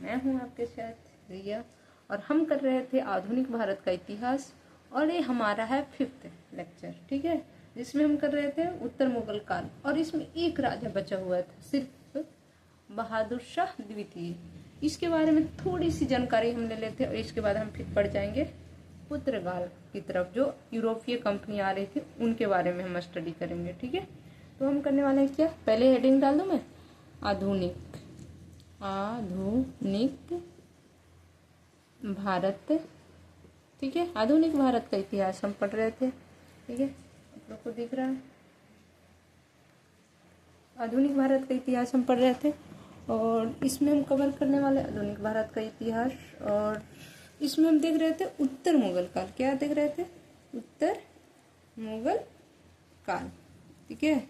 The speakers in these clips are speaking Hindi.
मैं हूं आपके साथ रिया और हम कर रहे थे आधुनिक भारत का इतिहास और ये हमारा है 5th लेक्चर, ठीक है, जिसमें हम कर रहे थे उत्तर मुगल काल। और इसमें एक राजा बचा हुआ था सिर्फ, बहादुर शाह द्वितीय। इसके बारे में थोड़ी सी जानकारी हम ले लेते हैं और इसके बाद हम फिर पढ़ जाएंगे पुर्तगाल की तरफ, जो यूरोपीय कंपनी आ रही थी उनके बारे में हम स्टडी करेंगे, ठीक है। तो हम करने वाले हैं क्या, पहले हेडिंग डाल दूं मैं, आधुनिक भारत, ठीक है। आधुनिक भारत का इतिहास हम पढ़ रहे थे, ठीक है, आप लोग को दिख रहा है। आधुनिक भारत का इतिहास हम पढ़ रहे थे और इसमें हम कवर करने वाले आधुनिक भारत का इतिहास। और इसमें हम देख रहे थे उत्तर मुगल काल। क्या देख रहे थे, उत्तर मुगल काल, ठीक है।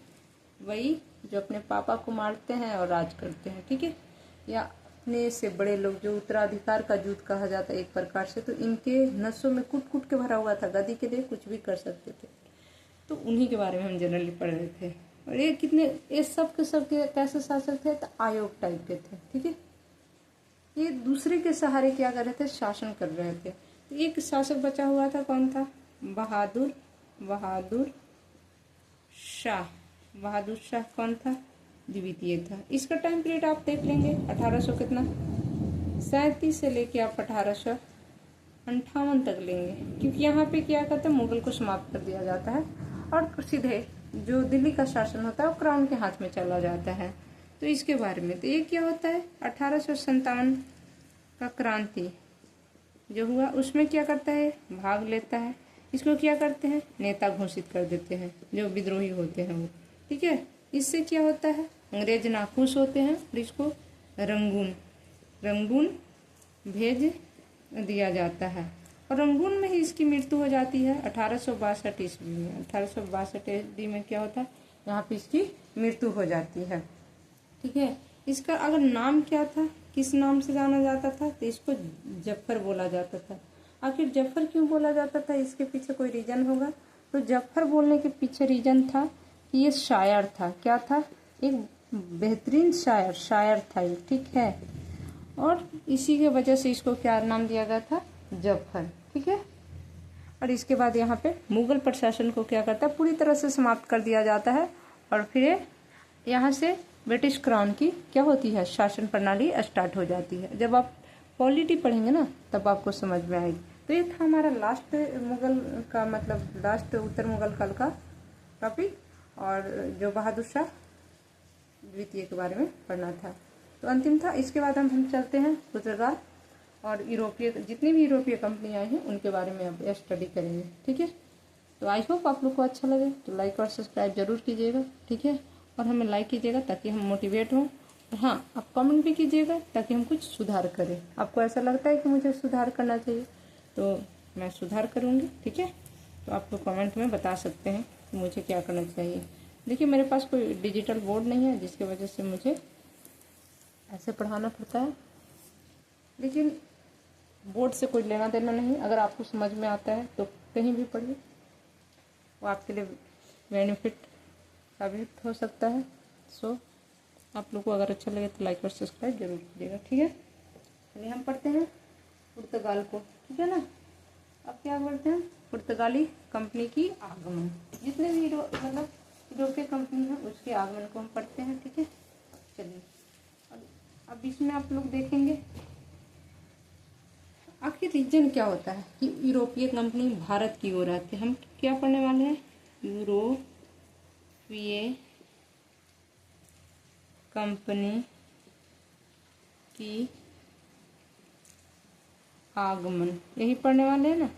वही जो अपने पापा को मारते हैं और राज करते हैं, ठीक है, या अपने से बड़े लोग, जो उत्तराधिकार का युद्ध कहा जाता है एक प्रकार से। तो इनके नसों में कूट कूट के भरा हुआ था, गद्दी के लिए कुछ भी कर सकते थे। तो उन्हीं के बारे में हम जनरली पढ़ रहे थे। और ये सब के कैसे शासक थे, तो आयोग टाइप के थे, ठीक है। ये दूसरे के सहारे क्या कर रहे थे, शासन कर रहे थे। तो एक शासक बचा हुआ था, कौन था, बहादुर शाह। बहादुर शाह कौन था, द्वितीय था। इसका टाइम पीरियड आप देख लेंगे 1800 कितना 37 से लेके आप 1858 तक लेंगे, क्योंकि यहाँ पे क्या करते हैं, मुगल को समाप्त कर दिया जाता है और सीधे जो दिल्ली का शासन होता है वो क्राउन के हाथ में चला जाता है। तो इसके बारे में तो ये क्या होता है, 1857 का क्रांति जो हुआ उसमें क्या करता है, भाग लेता है। इसको क्या करते हैं, नेता घोषित कर देते हैं, जो विद्रोही होते हैं वो, ठीक है। इससे क्या होता है, अंग्रेज नाखुश होते हैं और इसको रंगून भेज दिया जाता है और रंगून में ही इसकी मृत्यु हो जाती है 1862 ईस्वी में। 1862 ईस्वी में क्या होता है, यहाँ पे इसकी मृत्यु हो जाती है, ठीक है। इसका अगर नाम क्या था, किस नाम से जाना जाता था, तो इसको जफर बोला जाता था। आखिर जफर क्यों बोला जाता था, इसके पीछे कोई रीजन होगा। तो जफर बोलने के पीछे रीजन था कि ये शायर था, क्या था, एक बेहतरीन शायर था ये, ठीक है। और इसी के वजह से इसको क्या नाम दिया गया था, जफर, ठीक है। और इसके बाद यहाँ पे मुगल प्रशासन को क्या करता है, पूरी तरह से समाप्त कर दिया जाता है और फिर यहाँ से ब्रिटिश क्राउन की क्या होती है, शासन प्रणाली स्टार्ट हो जाती है। जब आप पॉलिटी पढ़ेंगे ना तब आपको समझ में आएगी। तो ये था हमारा लास्ट मुगल का, मतलब लास्ट उत्तर मुगल काल का टॉपिक, और जो बहादुर शाह द्वितीय के बारे में पढ़ना था तो अंतिम था। इसके बाद हम चलते हैं पुर्तगाल और यूरोपीय, जितनी भी यूरोपीय कंपनी आई हैं उनके बारे में अब स्टडी करेंगे, ठीक है। तो आई होप आप लोग को अच्छा लगे, तो लाइक और सब्सक्राइब जरूर कीजिएगा, ठीक है। और हमें लाइक कीजिएगा ताकि हम मोटिवेट हों, और हाँ, आप कमेंट भी कीजिएगा ताकि हम कुछ सुधार करें। आपको ऐसा लगता है कि मुझे सुधार करना चाहिए तो मैं सुधार करूँगी, ठीक है। तो आप लोग कमेंट में बता सकते हैं कि मुझे क्या करना चाहिए। देखिए, मेरे पास कोई डिजिटल बोर्ड नहीं है जिसकी वजह से मुझे ऐसे पढ़ाना पड़ता है, लेकिन बोर्ड से कोई लेना देना नहीं। अगर आपको समझ में आता है तो कहीं भी पढ़िए, वो आपके लिए बेनिफिट साबित हो सकता है। सो आप लोग को अगर अच्छा लगे तो लाइक और सब्सक्राइब जरूर कीजिएगा, ठीक है। चलिए हम पढ़ते हैं पुर्तगाल को, ठीक है ना। अब क्या पढ़ते हैं, पुर्तगाली कंपनी की आगमन। जितने भी मतलब यूरोपीय कंपनी है उसके आगमन को हम पढ़ते हैं, ठीक है। चलिए अब इसमें आप लोग देखेंगे आखिर रीजन क्या होता है कि यूरोपीय कंपनी भारत की ओर आती है। हम क्या पढ़ने वाले हैं, यूरोपीय कंपनी की आगमन, यही पढ़ने वाले हैं ना,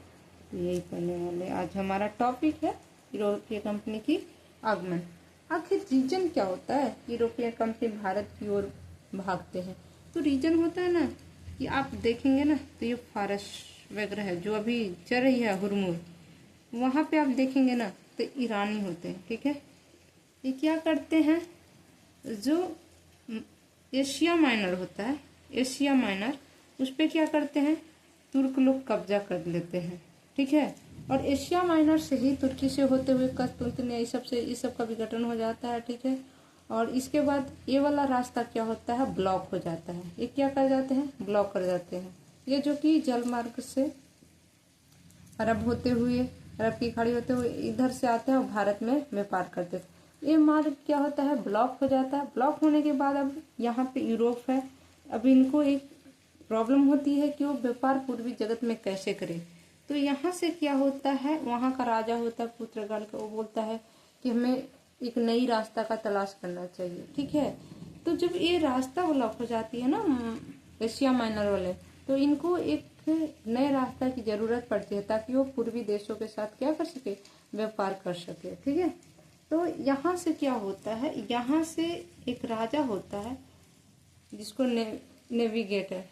यही पढ़ने वाले। आज हमारा टॉपिक है यूरोपीय कंपनी की आगमन। आखिर रीजन क्या होता है, यूरोपीय कंपनी भारत की ओर भागते हैं। तो रीजन होता है ना कि आप देखेंगे ना, तो ये फारस वगैरह है जो अभी चल रही है हुरमुज, वहाँ पे आप देखेंगे ना तो ईरानी होते हैं, ठीक है। ये क्या करते हैं, जो एशिया माइनर होता है, एशिया माइनर, उस पर क्या करते हैं, तुर्क लोग कब्जा कर लेते हैं, ठीक है। और एशिया माइनर से ही तुर्की से होते हुए कस्तुंतनिया, इस सब का विघटन हो जाता है, ठीक है। और इसके बाद ये वाला रास्ता क्या होता है, ब्लॉक हो जाता है। ये क्या कर जाते हैं, ब्लॉक कर जाते हैं। ये जो कि जल मार्ग से अरब होते हुए, अरब की खाड़ी होते हुए इधर से आते हैं और भारत में व्यापार करते थे। ये मार्ग क्या होता है, ब्लॉक हो जाता है। ब्लॉक होने के बाद अब यहाँ पे यूरोप है, अब इनको एक प्रॉब्लम होती है कि वो व्यापार पूर्वी जगत में कैसे करे। तो यहाँ से क्या होता है, वहाँ का राजा होता है पुर्तगाल का, वो बोलता है कि हमें एक नई रास्ता का तलाश करना चाहिए। ठीक है, तो जब ये रास्ता ब्लॉक हो जाती है ना एशिया माइनर वाले, तो इनको एक नए रास्ता की जरूरत पड़ती है ताकि वो पूर्वी देशों के साथ क्या कर सके, व्यापार कर सके। ठीक है, तो यहाँ से क्या होता है, यहाँ से एक राजा होता है जिसको नेविगेटर,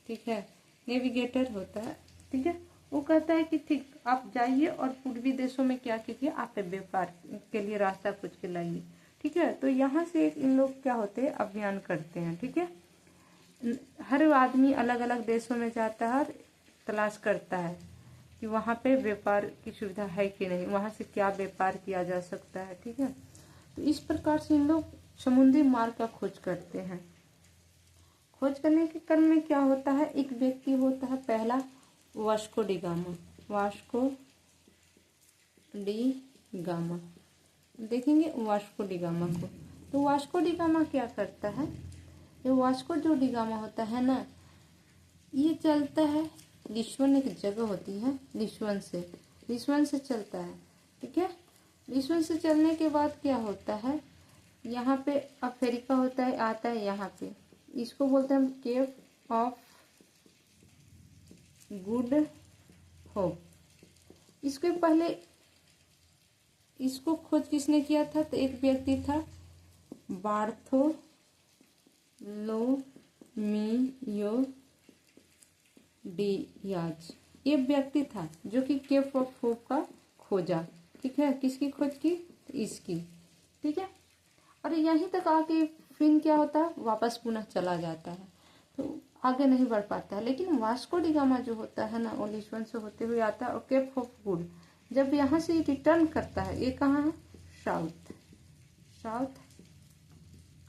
ठीक है, नेविगेटर होता है। ठीक है, वो कहता है कि ठीक आप जाइए और पूर्वी देशों में क्या कीजिए, आप व्यापार के लिए रास्ता खोज के लाइए। ठीक है, तो यहाँ से इन लोग क्या होते हैं, अभियान करते हैं। ठीक है, हर आदमी अलग अलग देशों में जाता है और तलाश करता है कि वहाँ पे व्यापार की सुविधा है कि नहीं, वहाँ से क्या व्यापार किया जा सकता है। ठीक है, तो इस प्रकार से इन लोग समुद्री मार्ग का खोज करते हैं। खोज करने के क्रम में क्या होता है, एक व्यक्ति होता है पहला वास्को डी गामा। देखेंगे वास्को डी गामा को। तो वास्को डी गामा क्या करता है, ये वास्को जो डी गामा होता है ना, ये चलता है लिस्बन, एक जगह होती है लिस्बन से चलता है। ठीक है, लिस्बन से चलने के बाद क्या होता है, यहाँ पे अफ्रीका होता है, आता है यहाँ पे, इसको बोलते हैं हम केप ऑफ गुड होप। इसके पहले इसको खोज किसने किया था, तो एक व्यक्ति था बार्थोलोमियो डियाज। ये व्यक्ति था जो कि केप ऑफ होप का खोजा। ठीक है, किसकी खोज की, तो इसकी। ठीक है, और यहीं तक आके फिर क्या होता है, वापस पुनः चला जाता है, तो आगे नहीं बढ़ पाता है। लेकिन वास्को डी गामा जो होता है ना, वो लिस्बन से होते हुए आता है और केप ऑफ गुड जब यहाँ से रिटर्न करता है, ये कहाँ है, साउथ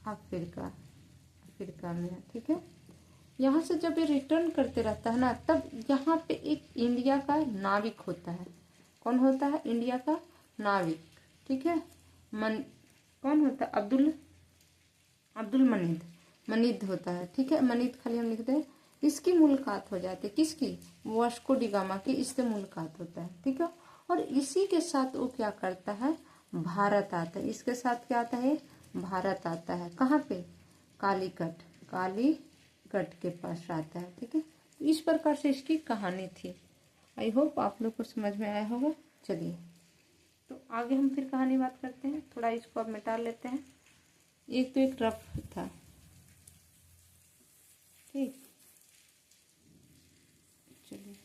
अफ्रीका में है। ठीक है, यहाँ से जब ये रिटर्न करते रहता है ना, तब यहाँ पे एक इंडिया का नाविक होता है। कौन होता है, इंडिया का नाविक। ठीक है, कौन होता है, अब्दुल मनीद होता है। ठीक है, मनीद खाली हम लिखते हैं। इसकी मुलाकात हो जाती है, किसकी, वास्को डी गामा की, इससे मुलाकात होता है। ठीक है, और इसी के साथ वो क्या करता है, भारत आता है। इसके साथ क्या आता है, भारत आता है। कहाँ पे, कालीकट के पास आता है। ठीक है, तो इस प्रकार से इसकी कहानी थी। आई होप आप लोग को समझ में आया होगा। चलिए, तो आगे हम फिर कहानी बात करते हैं। थोड़ा इसको अब मिटा लेते हैं। एक तो एक रफ था, ठीक, चलिए।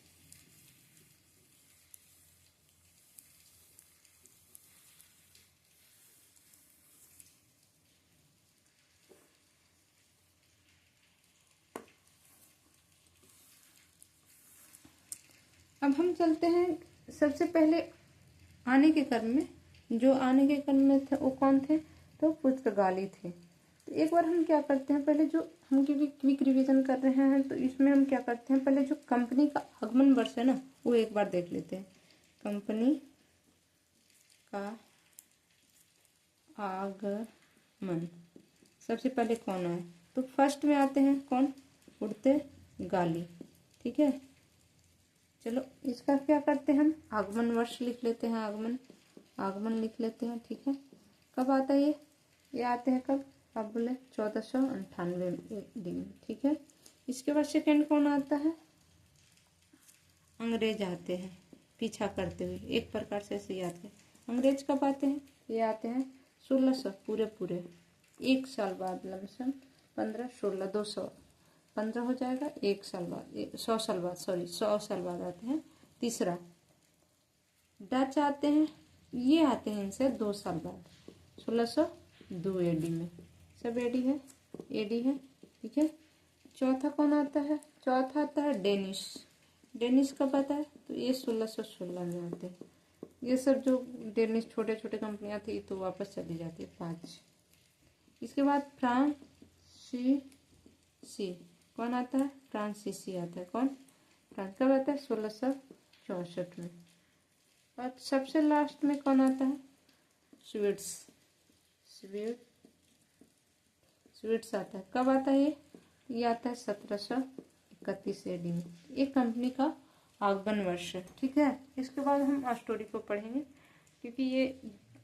अब हम चलते हैं सबसे पहले आने के क्रम में। जो आने के क्रम में थे वो कौन थे, तो पुर्तगाली थे। तो एक बार हम क्या करते हैं, पहले जो हम क्विक रिवीजन कर रहे हैं, तो इसमें हम क्या करते हैं, पहले जो कंपनी का आगमन वर्ष है ना, वो एक बार देख लेते हैं। कंपनी का आगमन सबसे पहले कौन आए, तो फर्स्ट में आते हैं कौन, पुर्तगाली। ठीक है, चलो इसका क्या करते हैं, हम आगमन वर्ष लिख लेते हैं, आगमन लिख लेते हैं। ठीक है, कब आता है ये आते हैं कब, आप बोले 1498 ईस्वी में। ठीक है, इसके बाद सेकेंड कौन आता है, अंग्रेज आते हैं पीछा करते हुए, एक प्रकार से ऐसे याद है। अंग्रेज कब आते हैं, ये आते हैं 1600, पूरे 1 साल बाद, लमसम 15, 16, 200, 15 हो जाएगा, 1 साल बाद, 100 साल बाद, 100 साल बाद आते हैं। तीसरा डच आते हैं, ये आते हैं इनसे 2 साल बाद, 1602 एडी में, सब एडी है। ठीक है, चौथा कौन आता है, चौथा आता है डेनिश कब आता है, तो ये 1616 में आते हैं। ये सब जो डेनिश छोटे छोटे कंपनियां थी तो वापस चली जाती है 5। इसके बाद फ्रांसीसी कौन आता है? फ्रांसीसी आता है। कौन? फ्रांस। कब आता है? 1664 में। और सबसे लास्ट में कौन आता है? स्वीड्स आता है। कब आता है ये आता है 1731 AD में। एक कंपनी का आगमन वर्ष है। ठीक है, इसके बाद हम स्टोरी को पढ़ेंगे, क्योंकि ये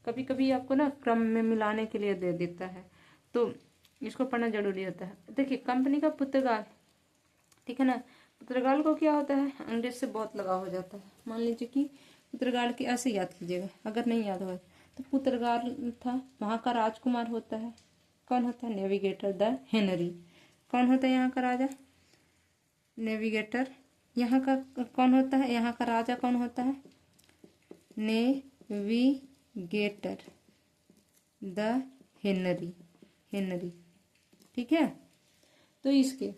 कभी कभी आपको ना क्रम में मिलाने के लिए दे देता है, तो इसको पढ़ना जरूरी होता है। देखिए, कंपनी का पुर्तगाल, ठीक है ना। पुर्तगाल को क्या होता है? अंग्रेज से बहुत लगाव हो जाता है। मान लीजिए कि पुर्तगाल की ऐसे याद कीजिएगा, अगर नहीं याद होगा तो पुर्तगाल था, वहाँ का राजकुमार होता है। कौन होता है? Navigator the Henry. कौन होता है यहाँ का राजा? नेविगेटर। यहाँ का कौन होता है? यहाँ का राजा कौन होता है? Navigator the Henry. ठीक है, तो इसके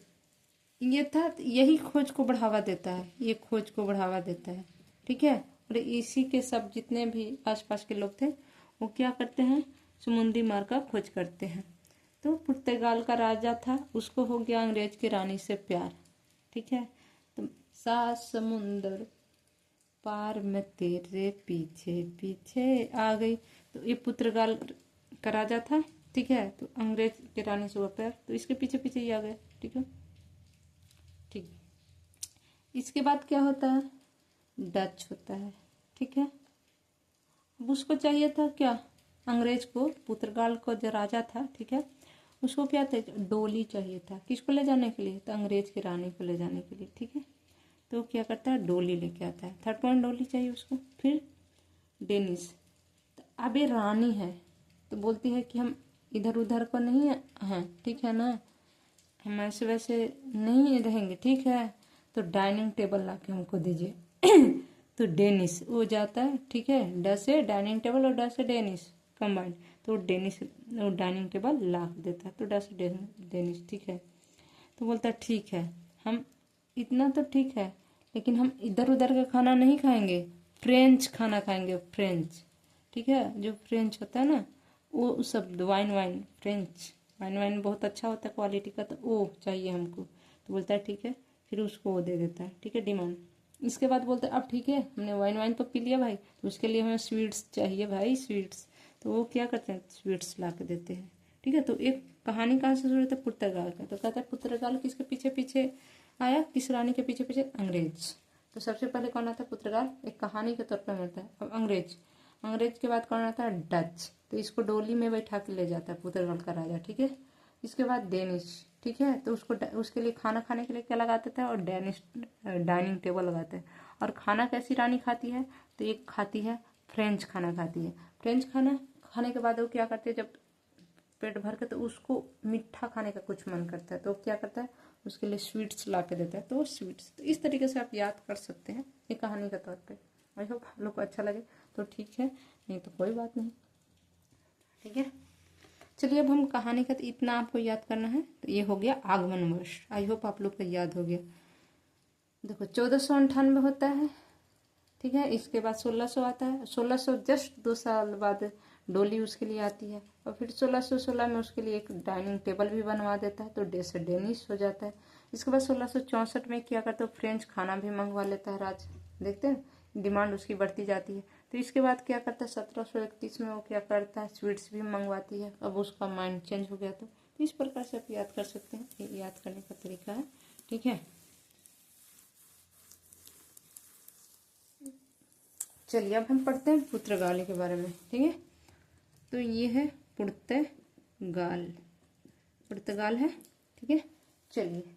ये था, यही खोज को बढ़ावा देता है, ये खोज को बढ़ावा देता है। ठीक है, और इसी के सब जितने भी आसपास के लोग थे वो क्या करते हैं? समुद्री मार्ग का खोज करते हैं। तो पुर्तगाल का राजा था, उसको हो गया अंग्रेज की रानी से प्यार। ठीक है, तो 7 समुंदर पार में तेरे पीछे पीछे आ गई। तो ये पुर्तगाल का राजा था, ठीक है, तो अंग्रेज की रानी से हुआ प्यार, तो इसके पीछे पीछे ही आ गया। ठीक है, ठीक। इसके बाद क्या होता है? डच होता है। ठीक है, अब उसको चाहिए था क्या? अंग्रेज को, पुर्तगाल को जो राजा था, ठीक है, उसको क्या था? डोली चाहिए था। किसको ले जाने के लिए? तो अंग्रेज की रानी को ले जाने के लिए। ठीक है, तो क्या करता है? डोली लेके आता है। 3rd पॉइंट डोली चाहिए उसको। फिर डेनिस, तो अब ये रानी है तो बोलती है कि हम इधर उधर को नहीं हैं, ठीक है ना, हम ऐसे वैसे नहीं रहेंगे, ठीक है, तो डाइनिंग टेबल ला के हमको दीजिए। तो डेनिस वो जाता है, ठीक है, ड से डाइनिंग टेबल और ड से डेनिस कंबाइंड, तो डेनिस वो डाइनिंग टेबल ला देता है, तो ड से डेनिस। ठीक है, तो बोलता है ठीक है, हम इतना तो ठीक है, लेकिन हम इधर उधर का खाना नहीं खाएंगे, फ्रेंच खाना खाएंगे, फ्रेंच। ठीक है, जो फ्रेंच होता है ना, वो सब वाइन फ्रेंच वाइन बहुत अच्छा होता है क्वालिटी का, तो वो चाहिए हमको। तो बोलता है ठीक है, फिर उसको वो दे देता है। ठीक है, डिमांड। इसके बाद बोलते हैं अब ठीक है, हमने वाइन तो पी लिया भाई, तो उसके लिए हमें स्वीट्स चाहिए भाई, स्वीट्स। तो वो क्या करते हैं? स्वीट्स ला के देते हैं। ठीक है, तो एक कहानी कहाँ से शुरू होता है? पुर्तगाल का। तो कहता है पुर्तगाल किसके पीछे पीछे आया? किस रानी के पीछे पीछे? अंग्रेज। तो सबसे पहले कौन आता है? पुर्तगाल, एक कहानी के तौर पर मिलता है। अब अंग्रेज के बाद कौन आता है? डच। तो इसको डोली में बैठा के ले जाता है पुर्तगाल का राजा। ठीक है, इसके बाद डेनिश। ठीक है, तो उसके लिए खाना खाने के लिए क्या लगा देता है? और डेनिश डाइनिंग टेबल लगाते हैं। और खाना कैसी रानी खाती है? तो एक खाती है फ्रेंच खाना खाती है। फ्रेंच खाना खाने के बाद वो क्या करती है? जब पेट भर के, तो उसको मीठा खाने का कुछ मन करता है, तो क्या करता है? उसके लिए स्वीट्स ला के देता है, तो वो स्वीट्स। तो इस तरीके से आप याद कर सकते हैं, ये कहानी के तौर पे। आई होप आप लोग को अच्छा लगे तो ठीक है, नहीं तो कोई बात नहीं। ठीक है, चलिए अब हम कहानी का, तो इतना आपको याद करना है। तो ये हो गया आगमन वर्ष। आई होप आप लोग को याद हो गया। देखो 1498 होता है, ठीक है, इसके बाद 1600 आता है। 1600 जस्ट 2 साल बाद डोली उसके लिए आती है, और फिर 1616 में उसके लिए एक डाइनिंग टेबल भी बनवा देता है, तो डे से डेनिश हो जाता है। इसके बाद 1664 में क्या करता है? फ्रेंच खाना भी मंगवा लेता है राज। देखते हैं, डिमांड उसकी बढ़ती जाती है। तो इसके बाद क्या करता है? 1731 में वो क्या करता है? स्वीट्स भी मंगवाती है। अब उसका माइंड चेंज हो गया। तो इस प्रकार से आप याद कर सकते हैं, ये याद करने का तरीका है। ठीक है, चलिए अब हम पढ़ते हैं पुर्तगाल के बारे में। ठीक है, तो ये है पुर्तगाल है। ठीक है, चलिए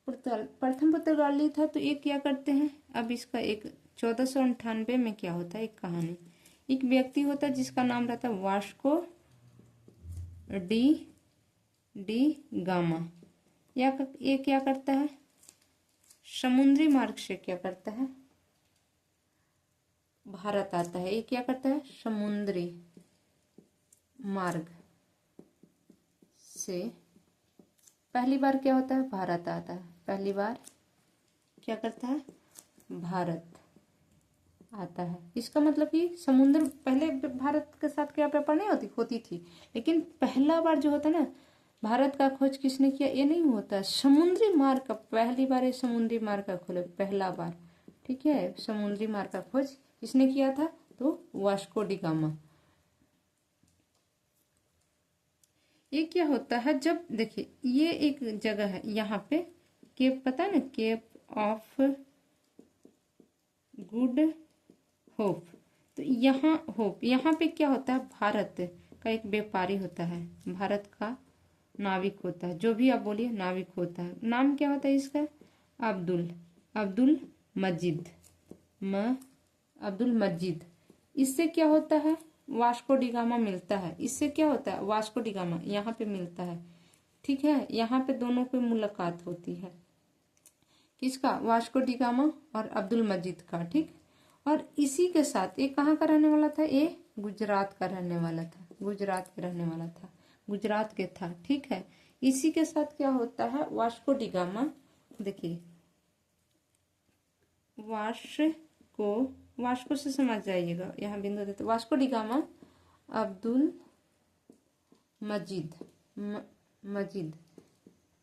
प्रथम पुर्तगाली था, तो ये क्या करते हैं? अब इसका एक 1498 में क्या होता है? एक कहानी, एक व्यक्ति होता है जिसका नाम रहता है वास्को डी गामा। ये क्या करता है? समुद्री मार्ग से क्या करता है? भारत आता है। ये क्या करता है? समुद्री मार्ग से पहली बार क्या होता है? भारत आता है। पहली बार क्या करता है? भारत आता है। इसका मतलब कि समुद्र, पहले भारत के साथ क्या व्यापार नहीं होती थी, लेकिन पहला बार जो होता है ना, भारत का खोज किसने किया, ये नहीं होता, समुद्री मार्ग का पहली बार ये समुद्री मार्ग का खोले, पहला बार। ठीक है, समुद्री मार्ग का खोज किसने किया था, तो वास्को डी गामा। ये क्या होता है, जब देखिए ये एक जगह है यहाँ पे, केप पता है ना, केप ऑफ गुड होप। तो यहाँ होप, यहाँ पे क्या होता है, भारत का एक व्यापारी होता है, भारत का नाविक होता है, जो भी आप बोलिए नाविक होता है। नाम क्या होता है इसका, अब्दुल मजीद, अब्दुल मजीद। इससे क्या होता है, वास्को डी गामा मिलता है। इससे क्या होता है, वास्को डी गामा यहाँ पे मिलता है। ठीक है, यहाँ पे दोनों की मुलाकात होती है, किसका, वास्को डी गामा और अब्दुल मजीद का। ठीक, और इसी के साथ ये कहाँ का रहने वाला था, ये गुजरात का रहने वाला था, गुजरात के रहने वाला था, गुजरात के था। ठीक है, इसी के साथ क्या होता है, वास्को डी गामा, देखिए वास्को से समझ जाइएगा, यहाँ बिंदु देते, वास्को डी गामा अब्दुल मजीद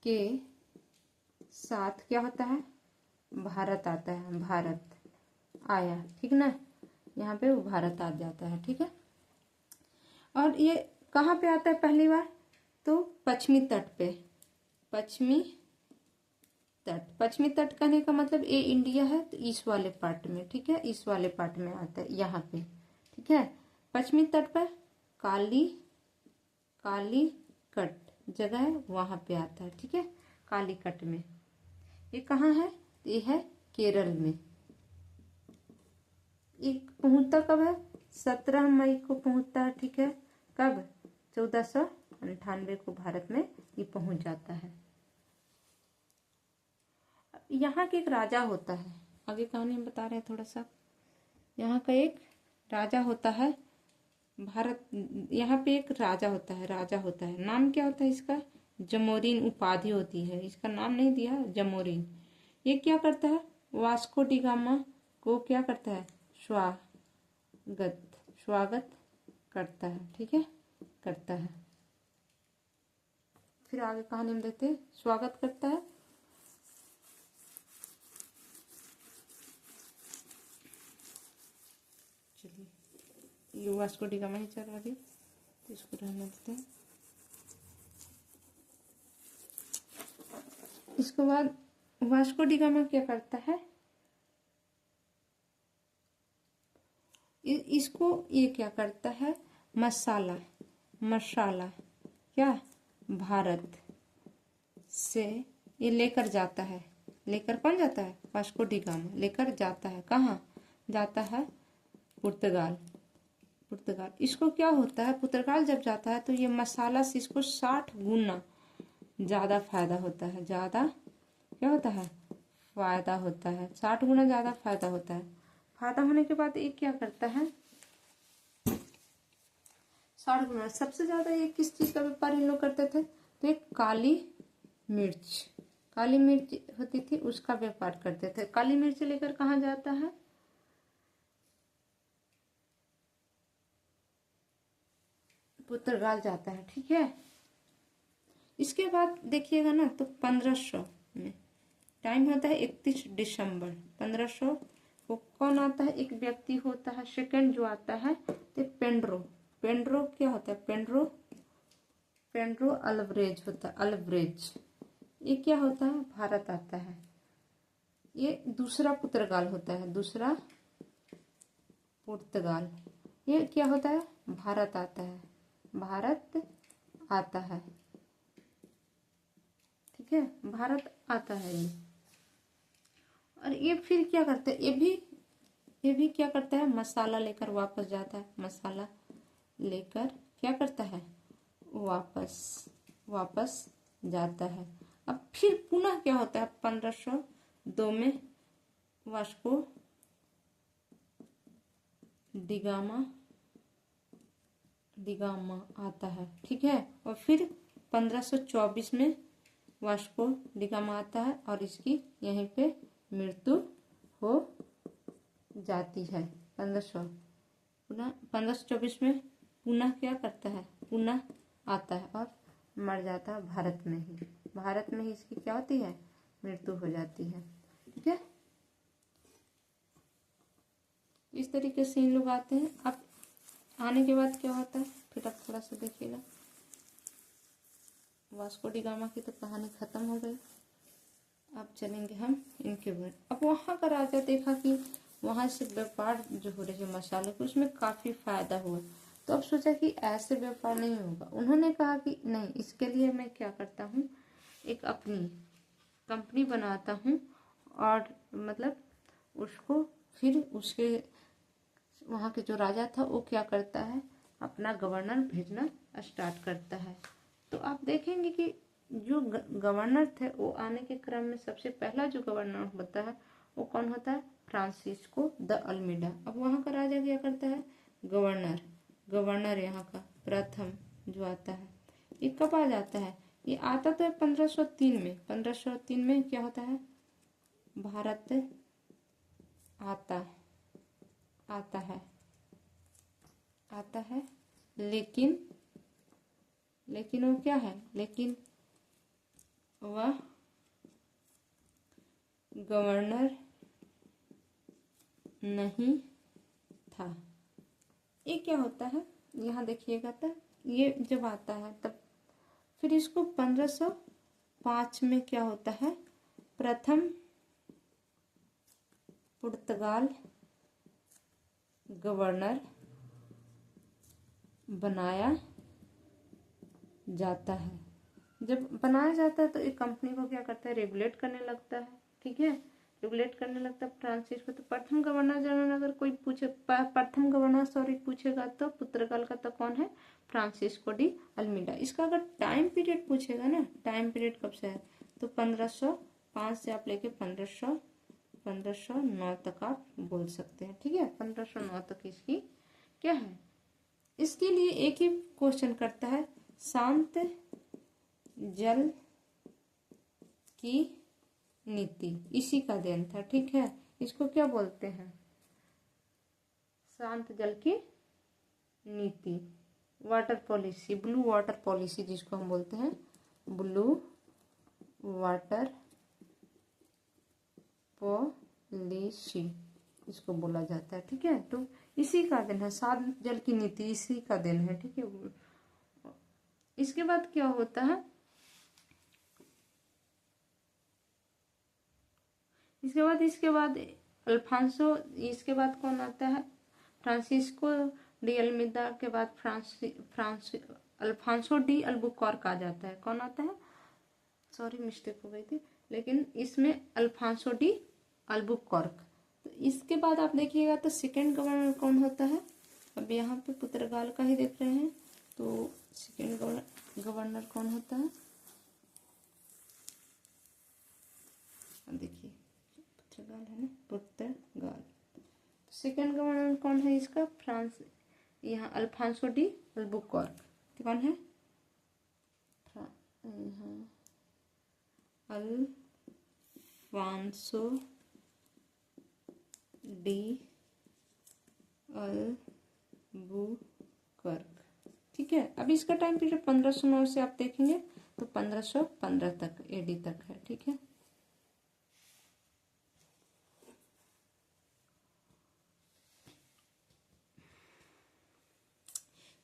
के साथ क्या होता है, भारत आता है, भारत आया। ठीक ना, यहाँ पे वो भारत आ जाता है। ठीक है, और ये कहाँ पे आता है पहली बार, तो पश्चिमी तट पे, पश्चिमी तट कहने का मतलब ये इंडिया है, तो इस वाले पार्ट में। ठीक है, इस वाले पार्ट में आता है, यहाँ पे। ठीक है, पश्चिमी तट पर कालीकट जगह है, वहां पे आता है। ठीक है, कालीकट में। ये कहाँ है, ये है केरल में। ये पहुंचता कब है, 17 मई को पहुंचता है। ठीक है, कब, 1498 को भारत में ये पहुंच जाता है। यहाँ के एक राजा होता है, आगे कहानी में बता रहे हैं थोड़ा सा। यहाँ का एक राजा होता है, भारत, यहाँ पे एक राजा होता है, नाम क्या होता है इसका, जमोरीन उपाधि होती है, इसका नाम नहीं दिया, जमोरीन। ये क्या करता है, वास्को डी गामा को क्या करता है, स्वागत करता है। ठीक है, करता है। फिर आगे कहानी में देखते हैं, स्वागत करता है। चलिए, ये वास्को डी गामा ही चल रहा है, तो इसको रहने देते हैं। इसके बाद वास्को डी गामा क्या करता है, इसको ये क्या करता है, मसाला क्या, भारत से ये लेकर जाता है, लेकर कौन जाता है, वास्को डी गामा लेकर जाता है, कहाँ जाता है, पुर्तगाल। इसको क्या होता है, पुर्तगाल जब जाता है तो ये मसाला से इसको 60 गुना ज्यादा फायदा होता है, ज्यादा क्या होता है, फायदा होता है, 60 गुना ज्यादा फायदा होता है। फायदा होने के बाद ये क्या करता है, 60 गुना सबसे ज्यादा ये किस चीज का व्यापार इन लोग करते थे, तो एक काली मिर्च होती थी, उसका व्यापार करते थे। काली मिर्च लेकर कहाँ जाता है, पुर्तगाल जाता है। ठीक है, इसके बाद देखिएगा ना, तो 1500 में टाइम होता है 31 दिसंबर 1500 को कौन आता है, एक व्यक्ति होता है, सेकंड जो आता है, तो पेंड्रो क्या होता है, पेंड्रो अल्वरेज होता है, अल्वरेज। ये क्या होता है, भारत आता है। ये दूसरा पुर्तगाल होता है, दूसरा पुर्तगाल। ये क्या होता है, भारत आता है, भारत आता है। ठीक है, भारत आता है ये। और ये फिर क्या करता है, ये भी क्या करता है, मसाला लेकर वापस जाता है, मसाला लेकर क्या करता है, वापस जाता है। अब फिर पुनः क्या होता है, 1502 में वास्को डिगामा आता है। ठीक है, और फिर 1524 में वास्को डिगामा आता है, और इसकी यहीं पे मृत्यु हो जाती है। 1500 पुनः 1524 में पुनः क्या करता है, पुनः आता है और मर जाता है भारत में ही। भारत में ही इसकी क्या होती है, मृत्यु हो जाती है। ठीक है, इस तरीके से इन लोग आते हैं। अब आने के बाद क्या होता है, फिर अब थोड़ा सा देखिएगा। वास्को डी गामा की तो कहानी खत्म हो गई। अब चलेंगे हम इनके बारे। अब वहाँ का राजा देखा कि वहाँ से व्यापार जो हो रहे हैं मसालों के, उसमें काफी फायदा हुआ। तो अब सोचा कि ऐसे व्यापार नहीं होगा। उन्होंने कहा कि नहीं, इसके लिए मैं क्या करता हूँ, एक अपनी कंपनी बनाता हूँ और मतलब उसको फिर उसके वहाँ के जो राजा था वो क्या करता है, अपना गवर्नर भेजना स्टार्ट करता है। तो आप देखेंगे कि जो गवर्नर थे वो आने के क्रम में सबसे पहला जो गवर्नर होता है वो कौन होता है, फ्रांसिस्को द अल्मीडा। अब वहाँ का राजा क्या करता है, गवर्नर यहाँ का प्रथम जो आता है, ये कब आ जाता है, ये आता तो है 1503 में। 1503 में क्या होता है, भारत आता है लेकिन वो क्या है, लेकिन वह गवर्नर नहीं था। ये क्या होता है, यहाँ देखिएगा। तब ये जब आता है तब फिर इसको 1505 में क्या होता है, प्रथम पुर्तगाल गवर्नर बनाया जाता है। जब बनाया जाता है तो एक कंपनी को क्या करता है, रेगुलेट करने लगता है। ठीक है, रेगुलेट करने लगता है फ्रांसिस को। तो प्रथम गवर्नर जनरल अगर कोई पूछे, प्रथम गवर्नर सॉरी पूछेगा तो पुर्तगाल का तो कौन है, फ्रांसिस्को डी अल्मीडा। इसका अगर टाइम पीरियड पूछेगा ना, टाइम पीरियड कब से है, तो 1505 से आप लेके 1509 तक आप बोल सकते हैं। ठीक है, 1509 तक इसकी क्या है। इसके लिए एक ही क्वेश्चन करता है, शांत जल की नीति इसी का देन था। ठीक है, इसको क्या बोलते हैं, शांत जल की नीति, water policy, blue water policy जिसको हम बोलते हैं, ब्लू वाटर पॉलिसी इसको बोला जाता है। ठीक है, तो इसी का दिन है, शांत जल की नीति इसी का दिन है। ठीक है, इसके बाद क्या होता है, इसके बाद अल्फांसो, इसके बाद कौन आता है, फ्रांसिस्को डी अल्मीदा के बाद अल्फांसो डी अल्बुकर्क आ जाता है। कौन आता है, सॉरी मिस्टेक हो गई थी, लेकिन इसमें अल्फांसो डी अल्बुकर्क। तो इसके बाद आप देखिएगा तो सेकेंड गवर्नर कौन होता है, अब यहाँ पे पुर्तगाल का ही देख रहे हैं, तो सेकेंड गवर्नर कौन होता है, देखिए पुर्तगाल है ना, पुर्तगाल। सेकेंड गवर्नर कौन है इसका, फ्रांस, यहाँ अल्फांसो डी अल्बुकर्क। कौन है, अल्फांसो डी अल्बुकर्क। ठीक है, अब इसका टाइम पीरियड 1509 से आप देखेंगे तो 1515 तक एडी तक है। ठीक है,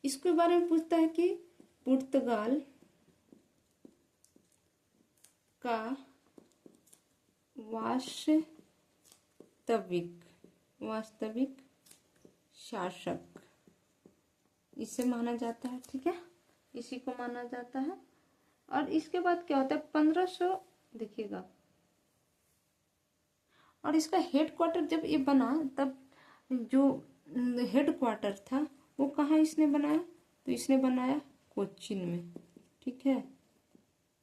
इसके बारे में पूछता है कि पुर्तगाल का वास्तविक शासक इसे माना जाता है। ठीक है, इसी को माना जाता है। और इसके बाद क्या होता है, 1500 देखिएगा, और इसका हेड क्वार्टर जब ये बना तब जो हेड क्वार्टर था वो कहाँ इसने बनाया, तो इसने बनाया कोचीन में। ठीक है,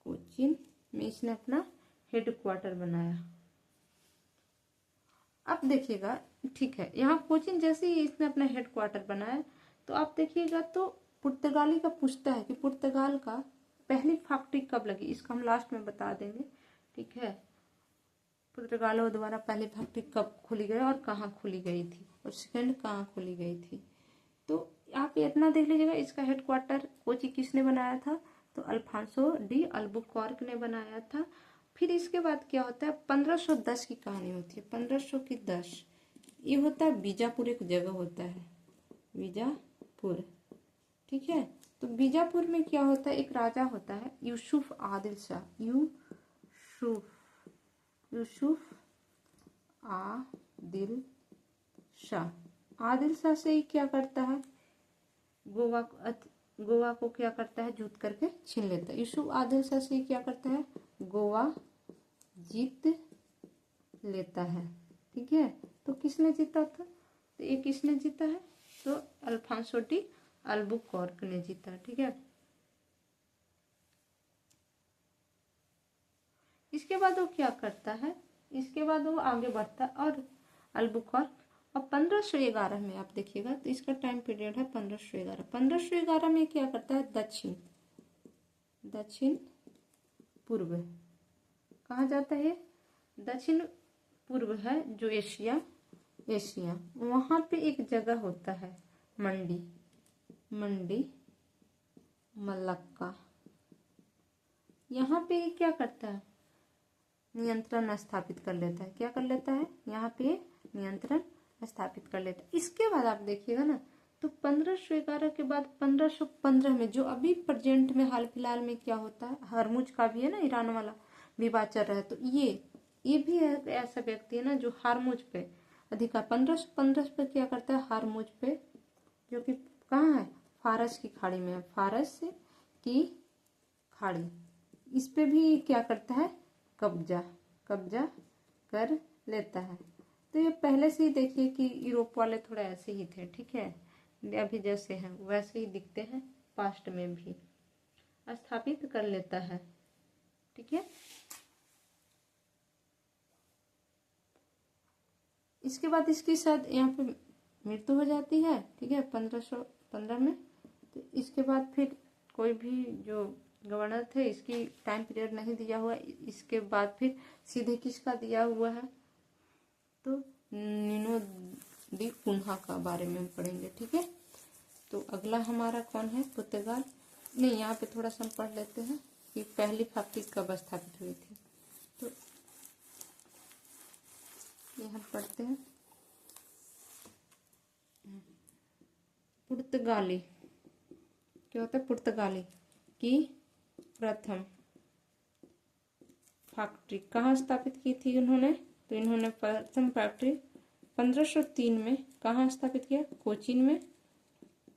कोचीन में इसने अपना हेड क्वार्टर बनाया। अब देखिएगा, ठीक है, यहाँ कोचीन जैसे ही इसने अपना हेड क्वार्टर बनाया तो आप देखिएगा तो पुर्तगाली का पूछता है कि पुर्तगाल का पहली फैक्ट्री कब लगी, इसका हम लास्ट में बता देंगे। ठीक है, पुर्तगालों द्वारा पहली फैक्ट्री कब खोली गई और कहाँ खोली गई थी, और सेकंड कहाँ खोली गई थी। तो आप इतना देख लीजिएगा, इसका हेडक्वार्टर कोची किसने बनाया था, तो अल्फांसो डी अल्बुकॉर्क ने बनाया था। फिर इसके बाद क्या होता है, 1510 की कहानी होती है, 1500 की 10, ये होता है बीजापुर, एक जगह होता है बीजापुर, ठीक है। तो बीजापुर में क्या होता है, एक राजा होता है यूसुफ आदिल शाह, यूसुफ आदिल शाह। आदिल शाह से ही क्या करता है, गोवा को क्या करता है, जूत करके छीन लेता है। यूसुफ आदिल शाह से ही क्या करता है, गोवा जीत लेता है, ठीक है। तो किसने जीता था, तो ये किसने जीता है, तो अल्फांसो डी अल्बुकॉर्क ने जीता, ठीक है। इसके बाद वो क्या करता है, इसके बाद वो आगे बढ़ता है और अल्बुकॉर्क, और 1511 में आप देखिएगा तो इसका टाइम पीरियड है 1511। 1511 में क्या करता है, दक्षिण पूर्व, कहाँ जाता है, दक्षिण पूर्व है जो एशिया, वहां पे एक जगह होता है मंडी मलक्का, यहाँ पे क्या करता है, नियंत्रण स्थापित कर लेता है। क्या कर लेता है, यहाँ पे नियंत्रण स्थापित कर लेता है। इसके बाद आप देखिएगा ना, तो 1511 के बाद 1515 में, जो अभी प्रेजेंट में हाल फिलहाल में क्या होता है, हरमुज का भी है ना, ईरान वाला विवाद चल रहा है। तो ये भी ऐसा व्यक्ति है ना जो हारमुज पे अधिकार, 1515 पे क्या करता है, हारमुज पे, जो कि कहाँ है, फारस की खाड़ी में है, फारस की खाड़ी, इस पे भी क्या करता है, कब्जा कर लेता है। तो ये पहले से ही देखिए कि यूरोप वाले थोड़ा ऐसे ही थे, ठीक है, अभी जैसे हैं वैसे ही दिखते हैं, पास्ट में भी स्थापित कर लेता है, ठीक है। इसके बाद इसकी शायद यहाँ पे मृत्यु हो जाती है, ठीक है, 1515 में। तो इसके बाद फिर कोई भी जो गवर्नर थे, इसकी टाइम पीरियड नहीं दिया हुआ। इसके बाद फिर सीधे किसका दिया हुआ है, तो निनो दी कुन्हा का बारे में हम पढ़ेंगे, ठीक है। तो अगला हमारा कौन है, पुर्तगाल। नहीं, यहाँ पे थोड़ा सा हम पढ़ लेते हैं कि पहली फैक्ट्री कब स्थापित हुई थी। तो यहाँ पढ़ते हैं, पुर्तगाली क्या होता है, पुर्तगाली की प्रथम फैक्ट्री कहाँ स्थापित की थी उन्होंने, तो इन्होंने प्रथम फैक्ट्री 1503 में कहाँ स्थापित किया, कोचीन में,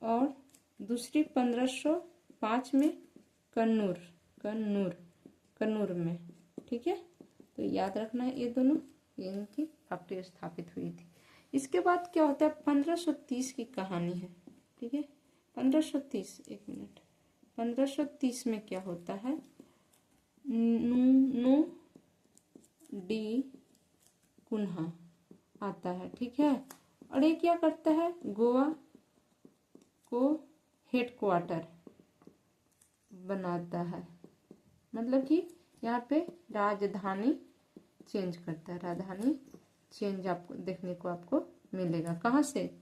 और दूसरी 1505 में कन्नूर में, ठीक है। तो याद रखना है, ये दोनों इनकी फैक्ट्री स्थापित हुई थी। इसके बाद क्या होता है, 1530 की कहानी है, ठीक है। 1530, एक मिनट, 1530 में क्या होता है, नो डी कुन्हा आता है, ठीक है। और ये क्या करता है, गोवा को हेडक्वार्टर बनाता है, मतलब कि यहाँ पे राजधानी चेंज करता है, राजधानी चेंज आपको देखने को आपको मिलेगा। कहाँ से,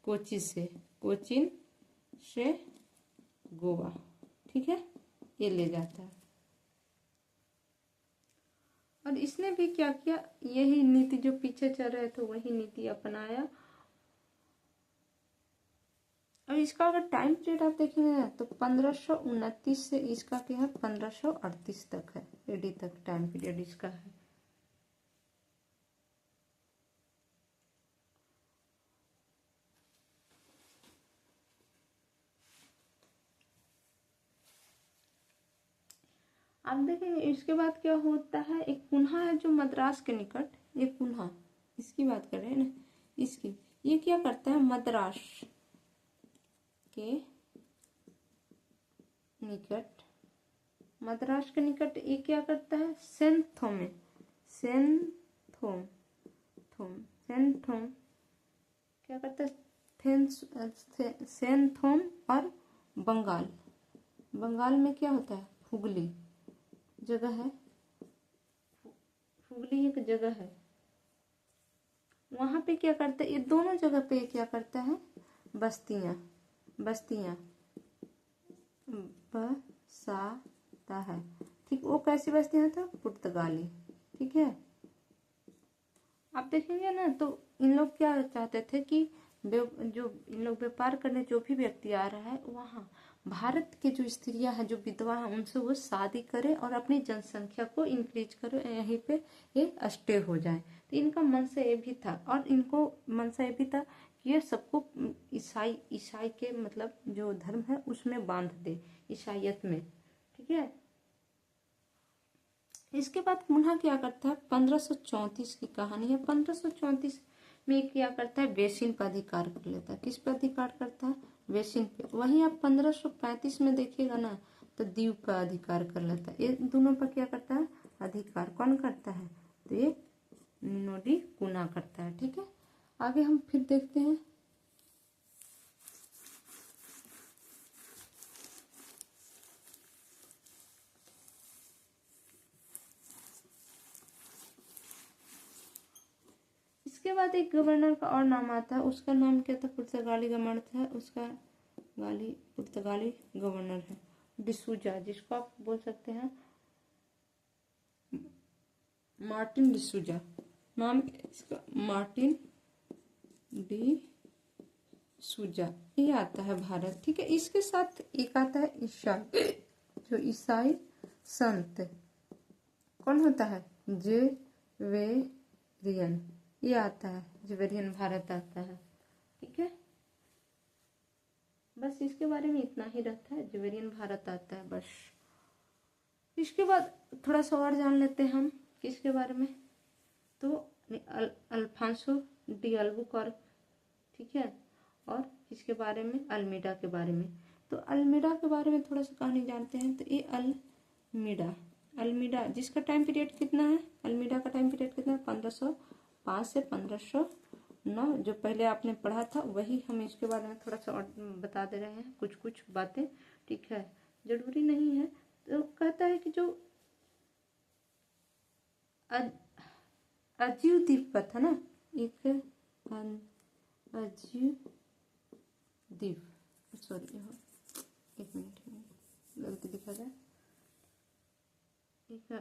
कोचीन से गोवा, ठीक है, ये ले जाता है। और इसने भी क्या किया, यही नीति जो पीछे चल रहे थे वही नीति अपनाया। अब इसका अगर टाइम पीरियड आप देखेंगे ना, तो 1529 से इसका क्या है, 1538 तक है, एडी तक टाइम पीरियड इसका है। आप देखेंगे इसके बाद क्या होता है, एक कुन्हा है जो मद्रास के निकट, ये कुन्हा, इसकी बात कर रहे हैं ना, इसकी, ये क्या करता है, मद्रास के निकट ये क्या करता है, सेंथोम क्या करता है, सेंथोम और बंगाल में क्या होता है, हुगली जगह है, हुगली एक जगह है, वहां पे क्या करता है, ये दोनों जगह पे क्या करता है, बस्तियां बस्तियां बसाता है। ठीक, वो कैसी बस्तियां था, पुर्तगाली। ठीक है, आप देखेंगे ना तो इन लोग क्या चाहते थे कि जो इन लोग व्यापार करने जो भी व्यक्ति आ रहा है, वहाँ भारत के जो स्त्रियां हैं, जो विधवा हैं, उनसे वो शादी करे और अपनी जनसंख्या को इंक्रीज करे, यहीं पे ये स्टे हो जाए। तो इनका मनसा ये भी था, और इनको मनसा ये भी था कि ये सबको ईसाई के मतलब जो धर्म है उसमें बांध दे, ईसाइयत में। ठीक है, इसके बाद पुनः क्या करता है, 1534 की कहानी है। 1534 में क्या करता है, वेसिन पर अधिकार कर लेता है। किस पर अधिकार करता है, वेसिन पे। वहीं आप 1535 में देखिएगा ना तो दीव पर अधिकार कर लेता है। ये दोनों पर क्या करता है, अधिकार कौन करता है, तो ये निनोडी कुना करता है। ठीक है, आगे हम फिर देखते हैं। इसके बाद एक गवर्नर का और नाम आता है, उसका नाम क्या था, पुर्तगाली गवर्नर था, उसका पुर्तगाली गवर्नर है डिसूजा, जिसको आप बोल सकते हैं मार्टिन डिसूजा। नाम इसका मार्टिन डी सूजा, ये आता है भारत। ठीक है, इसके साथ एक आता है ईसाई, जो ईसाई संत कौन होता है, जेवेरियन, ये आता है, जेवेरियन भारत आता है। ठीक है, बस इसके बारे में इतना ही रहता है, जेवेरियन भारत आता है बस। इसके बाद थोड़ा सा और जान लेते हैं हम किसके बारे में, तो अल्फांसो डी अल्बुकर्क। ठीक है, और इसके बारे में अल्मीडा के बारे में। तो अल्मीडा के बारे में थोड़ा सा कहानी जानते हैं। तो ये अल्मीडा जिसका टाइम पीरियड कितना है, अल्मीडा का टाइम पीरियड कितना है, 1505 से 1509। जो पहले आपने पढ़ा था वही हम इसके बारे में थोड़ा सा और बता दे रहे हैं, कुछ कुछ बातें। ठीक है, जरूरी नहीं है। तो कहता है कि जो अजीव द्वीप पर था ना, एक अजीव द्वीप, सॉरी एक मिनट गलती दिखा जाए, एक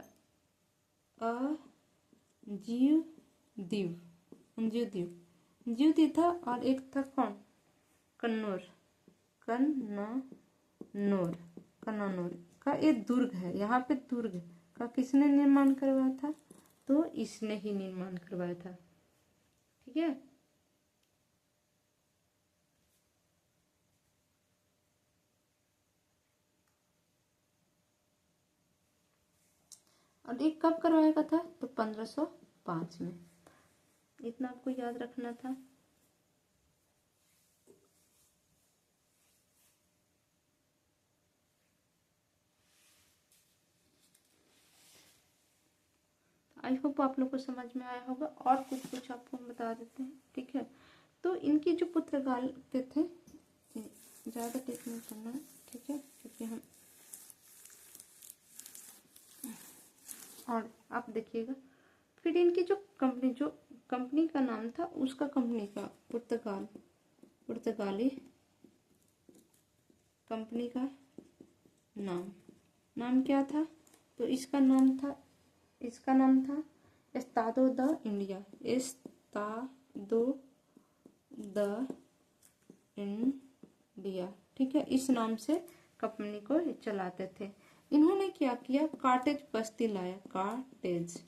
अजीव द्वीप था, और एक था कौन, कन्नौर का एक दुर्ग है। यहाँ पे दुर्ग का किसने निर्माण करवाया था, तो इसने ही निर्माण करवाया था। ठीक है, और ये कब करवाया था, तो 1505 में। इतना आपको याद रखना था। आई होप आप लोग को समझ में आया होगा, और कुछ कुछ आपको हम बता देते हैं। ठीक है, तो इनकी जो पुर्तगाल के थे, ज़्यादा टेक नहीं करना है। ठीक है, क्योंकि हम और आप देखिएगा फिर इनकी जो कंपनी का नाम था, उसका कंपनी का पुर्तगाली कंपनी का नाम क्या था, तो इसका नाम था Estado the India, Estado the India. ठीक है, इस नाम से कंपनी को चलाते थे। इन्होंने क्या किया, कार्टेज बस्ती लाया, कार्टेज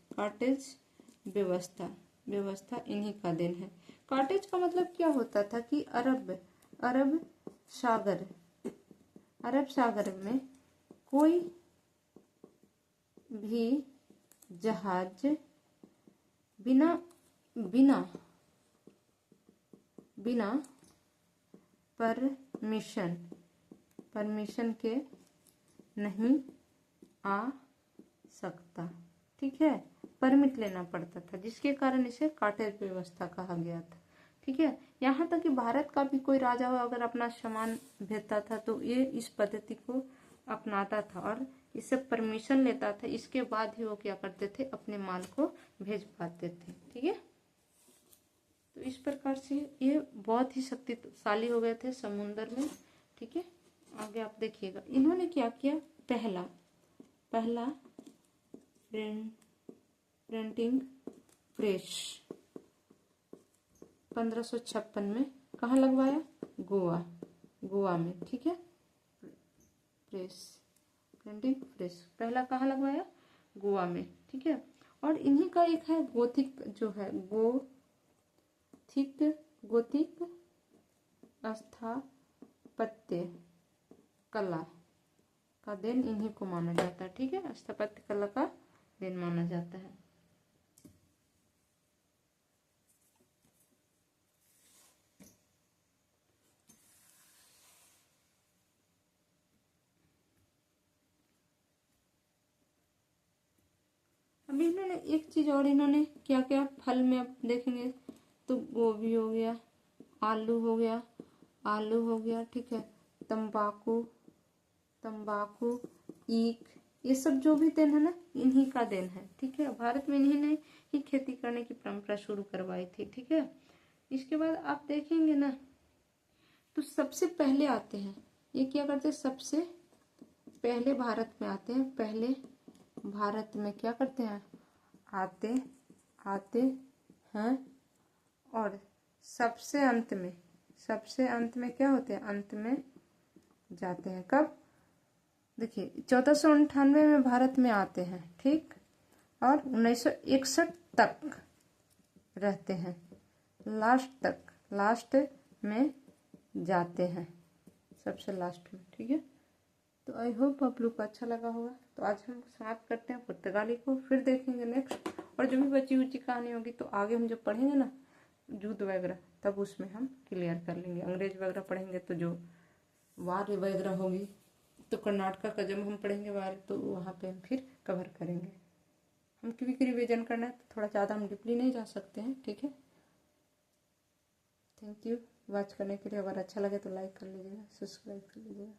व्यवस्था इन्हीं का देन है। कार्टेज का मतलब क्या होता था कि अरब सागर में कोई भी जहाज बिना परमिशन के नहीं आ सकता। ठीक है, परमिट लेना पड़ता था, जिसके कारण इसे कार्टेज व्यवस्था कहा गया था। ठीक है, यहाँ तक कि भारत का भी कोई राजा अगर अपना सामान भेजता था तो ये इस पद्धति को अपनाता था और इससे परमिशन लेता था। इसके बाद ही वो क्या करते थे, अपने माल को भेज पाते थे। ठीक है, तो इस प्रकार से ये बहुत ही शक्तिशाली हो गए थे समुद्र में। ठीक है, आगे आप देखिएगा इन्होंने क्या किया। पहला प्रिंटिंग प्रेस 1556 में कहाँ लगवाया? गोवा में। ठीक है, प्रिंटिंग प्रेस पहला कहाँ लगवाया? गोवा में। ठीक है, और इन्हीं का एक है गोथिक, जो है गोथिक स्थापत्य कला का देन इन्हीं को माना जाता है। ठीक है, स्थापत्य कला का देन माना जाता है। अभी इन्होंने एक चीज और इन्होंने क्या क्या, फल में आप देखेंगे तो गोभी हो गया, आलू हो गया। ठीक है, तंबाकू, ईख, ये सब जो भी देन है ना, इन्हीं का देन है। ठीक है, भारत में इन्हीं ने ही खेती करने की परंपरा शुरू करवाई थी। ठीक है, इसके बाद आप देखेंगे ना तो सबसे पहले आते हैं ये क्या करते हैं, सबसे पहले भारत में आते हैं। पहले भारत में क्या करते हैं, आते हैं और सबसे अंत में क्या होते हैं, अंत में जाते हैं। कब? देखिए 1498 में भारत में आते हैं। ठीक, और 1961 तक रहते हैं, लास्ट में जाते हैं, सबसे लास्ट में। ठीक है, तो आई होप आप लोग को अच्छा लगा होगा। तो आज हम समाप्त करते हैं पुर्तगाली को, फिर देखेंगे नेक्स्ट। और जो भी बची हुई कहानी होगी तो आगे हम जब पढ़ेंगे ना युद्ध वगैरह, तब उसमें हम क्लियर कर लेंगे। अंग्रेज वगैरह पढ़ेंगे तो जो वार वगैरह होगी, तो कर्नाटका का जब हम पढ़ेंगे वार, तो वहाँ पे हम फिर कवर करेंगे। हम क्विक रिवीजन करना है तो थोड़ा ज़्यादा हम डीपली नहीं जा सकते हैं। ठीक है, थैंक यू वॉच करने के लिए। अगर अच्छा लगे तो लाइक कर लीजिएगा, सब्सक्राइब कर लीजिएगा।